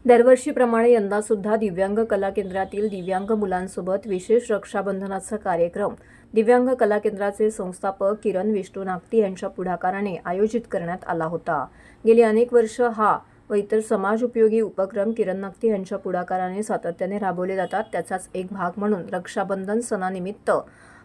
दरवर्षीप्रमाणे यंदासुद्धा दिव्यांग कला केंद्रातील दिव्यांग मुलांसोबत विशेष रक्षाबंधनाचा कार्यक्रम दिव्यांग कला केंद्राचे संस्थापक किरण विष्णू नागती यांच्या पुढाकाराने आयोजित करण्यात आला होता। गेली अनेक वर्ष हा व इतर समाज उपयोगी उपक्रम किरण नागती यांच्या पुढाकाराने सातत्याने राबवले जातात। त्याचाच एक भाग म्हणून रक्षाबंधन सणानिमित्त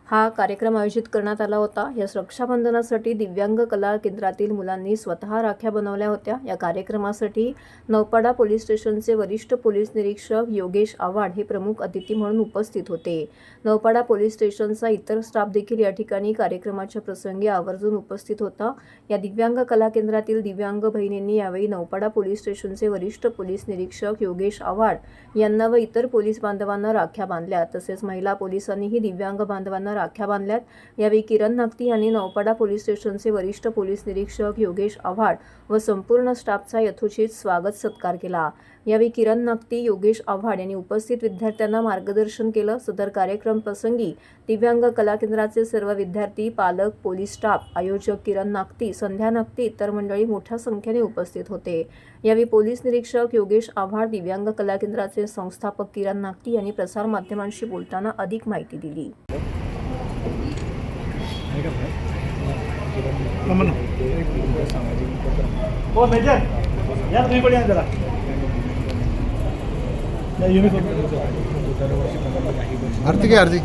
हा कार्यक्रम आयोजित करण्यात आला होता। या रक्षाबंधनासाठी दिव्यांग कला केंद्रातील मुलांनी स्वतः राख्या बनवल्या होत्या। या कार्यक्रमासाठी नौपाडा पोलीस स्टेशनचे वरिष्ठ पोलीस निरीक्षक योगेश आव्हाड हे प्रमुख अतिथी म्हणून उपस्थित होते। नौपाडा पोलीस स्टेशनचा इतर स्टाफ देखील या ठिकाणी कार्यक्रमाच्या प्रसंगी आवर्जून उपस्थित होता। या दिव्यांग कला केंद्रातील दिव्यांग बहिणींनी यावेळी नौपाडा पोलीस स्टेशनचे वरिष्ठ पोलीस निरीक्षक योगेश आव्हाड यांना व इतर पोलीस बांधवांना राख्या बांधल्या। तसेच महिला पोलिसांनीही दिव्यांग बांधवांना राख्या बांधल्यात। यावेळी किरण नागती यांनी नौपाडा पोलीस स्टेशनचे वरिष्ठ पोलीस निरीक्षक योगेश आव्हाड व संपूर्ण स्टाफचा यथोचित स्वागत सत्कार केला। यावेळी किरण नागती, योगेश आव्हाड यांनी उपस्थित विद्यार्थ्यांना मार्गदर्शन केलं। सदर कार्यक्रम प्रसंगी दिव्यांग कला केंद्राचे सर्व विद्यार्थी, पालक, पोलीस स्टाफ, आयोजक किरण नागती, संध्या नागती इतर मंडळी मोठ्या संख्येने उपस्थित होते। यावेळी पोलीस निरीक्षक योगेश आव्हाड, दिव्यांग कला केंद्राचे संस्थापक किरण नागती यांनी प्रसार माध्यमांशी बोलताना अधिक माहिती दिली। आरती आरती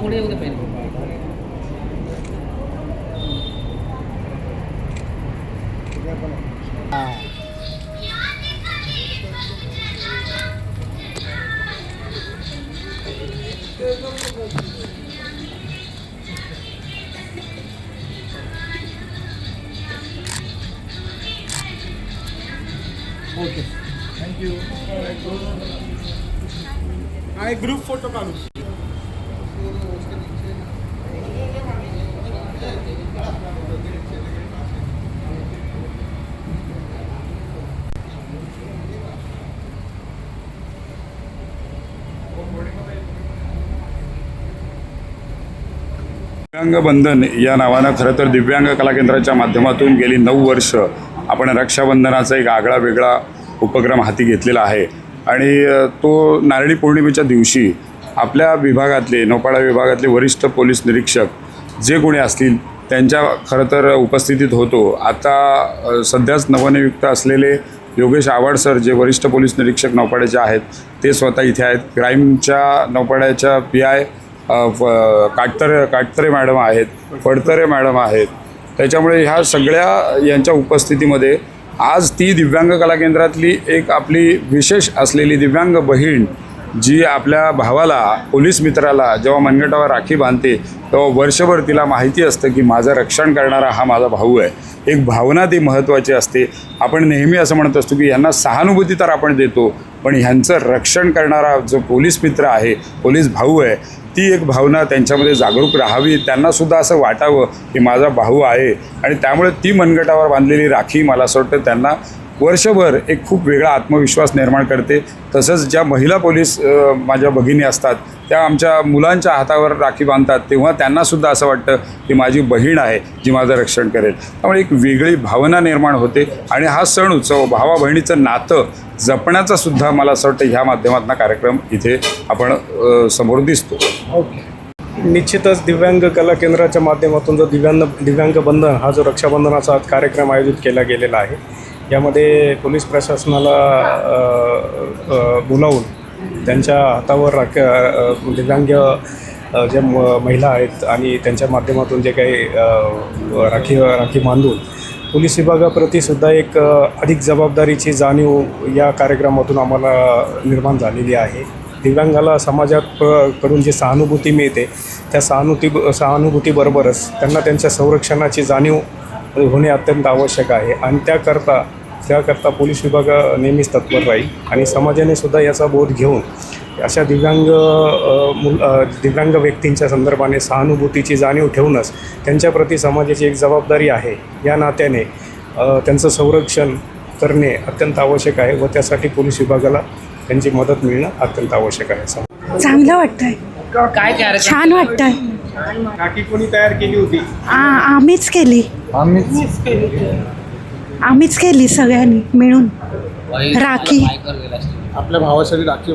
पुढे येऊ दे पहिले। Okay, thank you. आणि ग्रुप फोटो काढू। दिव्यांग बंधन या नावानं खरं तर दिव्यांग कला केंद्राच्या माध्यमातून गेली 9 वर्ष आपण रक्षाबंधनाचा एक आगळा वेगळा उपक्रम हाती घेतलेला आहे। आणि तो नारळी पौर्णिमेच्या दिवशी आपल्या विभागातले, नौपाडा विभागातले वरिष्ठ पोलीस निरीक्षक जे कोणी असतील त्यांच्या खरं तर उपस्थितीत होतो। आता सध्याच नवनियुक्त असलेले योगेश आव्हाड सर, जे वरिष्ठ पोलीस निरीक्षक नौपाड्याचे आहेत, ते स्वतः इथे आहेत। क्राईमच्या नौपाड्याच्या PI काटतरे मॅडम आहेत, फडतरे मॅडम आहेत। त्याच्यामुळे ह्या सगळ्या यांच्या उपस्थितीमध्ये आज ती दिव्यांग कला केंद्रातली एक आपली विशेष असलेली दिव्यांग बहीण जी आपल्या भावाला, पोलीस मित्राला जेव्हा मनगटावर राखी बांधते तेव्हा वर्षभर तिला माहिती असतं की माझं रक्षण करणारा हा माझा भाऊ आहे। एक भावना ती महत्त्वाची असते। आपण नेहमी असं म्हणत असतो की ह्यांना सहानुभूती तर आपण देतो, पण ह्यांचं रक्षण करणारा जो पोलीस मित्र आहे, पोलीस भाऊ आहे, ती एक भावना त्यांच्यामध्ये जागरूक राहावी। त्यांनासुद्धा असं वाटावं की माझा भाऊ आहे। आणि त्यामुळे ती मनगटावर बांधलेली राखी मला असं वाटतं त्यांना वर्षभर एक खूप वेगळा आत्मविश्वास निर्माण करते। तसंच ज्या महिला पोलीस माझ्या भगिनी असतात त्या आमच्या मुलांच्या हातावर राखी बांधतात तेव्हा त्यांनासुद्धा असं वाटतं की माझी बहीण आहे जी माझं रक्षण करेल। त्यामुळे एक वेगळी भावना निर्माण होते आणि हा सण उत्सव, भावा बहिणीचं नातं जपण्याचा सुद्धा मला असं वाटतं ह्या माध्यमातून कार्यक्रम इथे आपण समोर दिसतो। निश्चितच दिव्यांग कला केंद्राच्या माध्यमातून जो दिव्यांग बंधन हा जो रक्षाबंधनाचा आज आयोजित केला गेलेला आहे, यामध्ये पोलीस प्रशासनाला बोलावून त्यांच्या हातावर दिव्यांग ज्या महिला आहेत आणि त्यांच्या माध्यमातून जे काही राखी बांधून पोलीस विभागाप्रती सुद्धा एक अधिक जबाबदारीची जाणीव या कार्यक्रमातून आम्हाला निर्माण झालेली आहे। दिव्यांगाला समाजात कडून जी सहानुभूती मिळते त्या सहानुभूतीबरोबरच त्यांना त्यांच्या संरक्षणाची जाणीव होणे अत्यंत आवश्यक आहे। आणि त्याकरता पोलीस विभाग नेहमीच तत्पर राहील आणि समाजाने सुद्धा याचा बोध घेऊन अशा दिव्यांग व्यक्तींच्या संदर्भाने सहानुभूतीची जाणीव ठेवूनच त्यांच्याप्रती समाजाची एक जबाबदारी आहे। या नात्याने त्यांचं संरक्षण करणे अत्यंत आवश्यक आहे व त्यासाठी पोलीस विभागाला त्यांची मदत मिळणं अत्यंत आवश्यक आहे। चांगलं वाटतंय, काय छान वाटतंय। राखी कोणी तयार केली होती? आम्हीच केली। आम्हीच केली सगळ्यांनी मिळून राखी. आपल्या भावासाठी राखी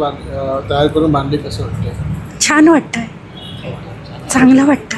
तयार करून बांधली कसं वाटतं? छान वाटतंय, चांगलं वाटतं.